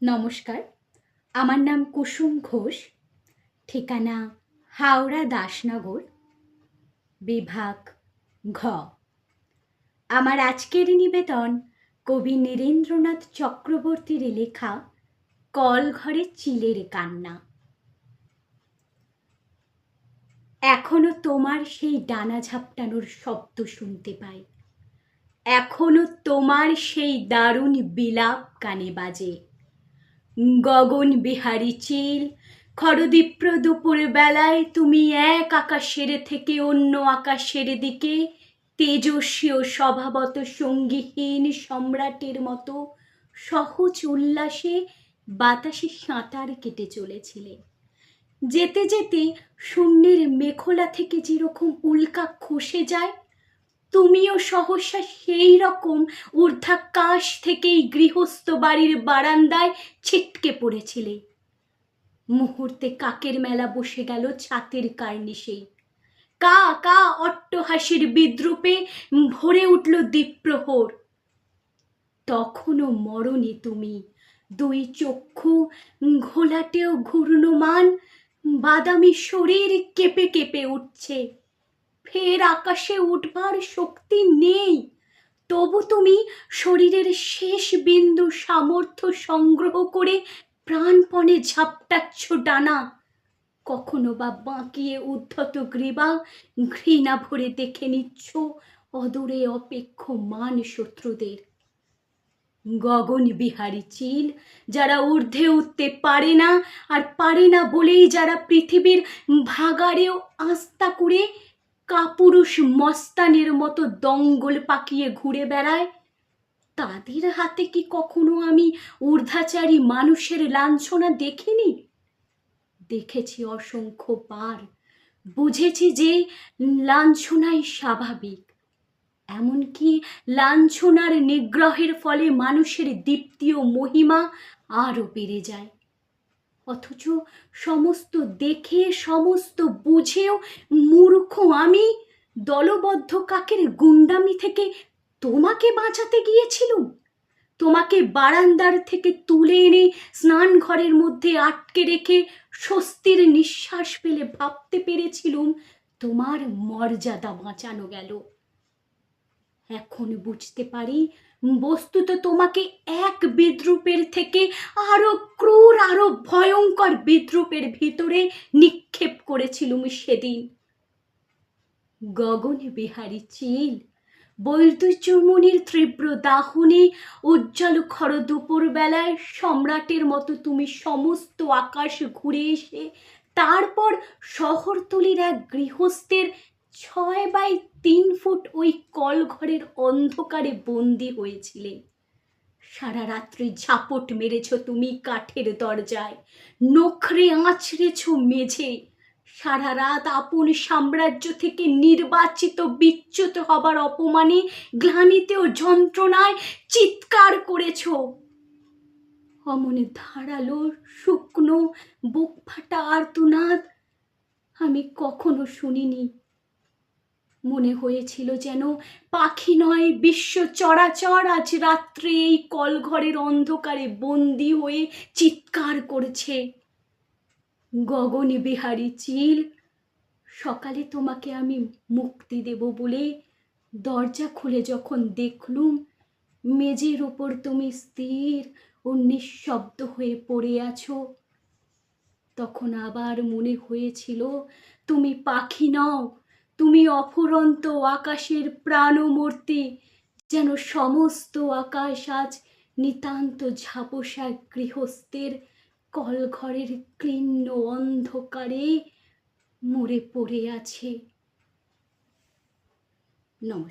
নমস্কার, আমার নাম কুসুম ঘোষ। ঠিকানা হাওড়া দাসনগর, বিভাগ ঘ। আমার আজকের নিবেদন কবি নীরেন্দ্রনাথ চক্রবর্তীর লেখা কল ঘরে চিলের কান্না। এখনো তোমার সেই ডানা ঝাপটানোর শব্দ শুনতে পাই, এখনো তোমার সেই দারুণ বিলাপ কানে বাজে। গগন বিহারী চিল, খরদীপ্র দুপুর বেলায় তুমি এক আকাশের থেকে অন্য আকাশের দিকে তেজস্বী ও স্বভাবত সঙ্গীহীন সম্রাটের মতো সহজ উল্লাসে বাতাসে সাঁতার কেটে চলেছিলে। যেতে যেতে শূন্যের মেখলা থেকে যেরকম উল্কা খসে যায়, তুমিও সহসা সেই রকম ঊর্ধ্বাকাশ থেকেই গৃহস্থ বাড়ির বারান্দায় ছিটকে পড়েছিলে। মুহূর্তে কাকের মেলা বসে গেল ছাতের কার্নিশেই। কা কা অট্টহাসির বিদ্রূপে ভরে উঠল দ্বীপ্রহর। তখনও মরণে তুমি, দুই চক্ষু ঘোলাটেও ঘূর্ণমান, বাদামি শরীর কেঁপে কেঁপে উঠছে। ফের আকাশে উঠবার শক্তি নেই, তবু তুমি শরীরের শেষ বিন্দু সামর্থ্য সংগ্রহ করে প্রাণপণে ঝাপটাচ্ছ ডানা। কখনো বা বাঁকিয়ে উদ্ধত গ্রীবা ঘৃণা ভরে দেখে নিচ্ছ অদূরে অপেক্ষমান শত্রুদের। গগন বিহারী চিল, যারা ঊর্ধ্বে উঠতে পারে না, আর পারে না বলেই যারা পৃথিবীর ভাগাড়েও আস্থা করে কাপুরুষ মস্তানের মতো দঙ্গল পাকিয়ে ঘুরে বেড়ায়, তাদের হাতে কি কখনো আমি ঊর্ধ্বাচারী মানুষের লাঞ্ছনা দেখিনি? দেখেছি অসংখ্য বার, বুঝেছি যে লাঞ্ছনাই স্বাভাবিক। এমনকি লাঞ্ছনার নিগ্রহের ফলে মানুষের দীপ্তি ও মহিমা আরও বেড়ে যায়। অথচ সমস্ত দেখে সমস্ত বুঝেও মূর্খ আমি দলবদ্ধ কাকের গুন্ডামি থেকে তোমাকে বাঁচাতে গিয়েছিলুম। তোমাকে বারান্দার থেকে তুলে এনে স্নান ঘরের মধ্যে আটকে রেখে স্বস্তির নিঃশ্বাস ফেলে ভাবতে পেরেছিলুম তোমার মর্যাদা বাঁচানো গেল। এখন বুঝতে পারি বস্তুত তোমাকে এক বিদ্রূপের থেকে আরো ক্রূর, আরো ভয়ঙ্কর বিদ্রূপের ভিতরে নিক্ষেপ করেছিলুম সেদিন। গগন বিহারী চিল, বৈদুর্যমণির তীব্র দাহনে উজ্জ্বল খর দুপুর বেলায় সম্রাটের মতো তুমি সমস্ত আকাশ ঘুরে এসে তারপর শহরতলির এক গৃহস্থের 6x3 ফুট ওই কলঘরের অন্ধকারে বন্দি হয়েছিলে। সারা রাত্রি ঝাপট মেরেছ তুমি কাঠের দরজায়, নখরে আঁচড়েছ মেঝে। সারা রাত আপন সাম্রাজ্য থেকে নির্বাচিত বিচ্যুত হবার অপমানে, গ্লানিতে ও যন্ত্রণায় চিৎকার করেছ। অমনে ধারালো শুকনো বুক ফাটা আর্তনাদ আমি কখনো শুনিনি। মনে হয়েছিল যেন পাখি নয়, বিশ্ব চরাচর আজ রাত্রে এই কলঘরের অন্ধকারে বন্দি হয়ে চিৎকার করছে। গগন বিহারী চিল, সকালে তোমাকে আমি মুক্তি দেব বলে দরজা খুলে যখন দেখলুম মেঝের ওপর তুমি স্থির ও নিঃশব্দ হয়ে পড়ে আছো, তখন আবার মনে হয়েছিল তুমি পাখি নও, তুমি অফুরন্ত আকাশের প্রাণমূর্তি। যেন সমস্ত আকাশ আজ নিতান্ত ঝাপসা গৃহস্থের কলঘরের ক্লিন্ন অন্ধকারে মরে পড়ে আছে। নমস্কার।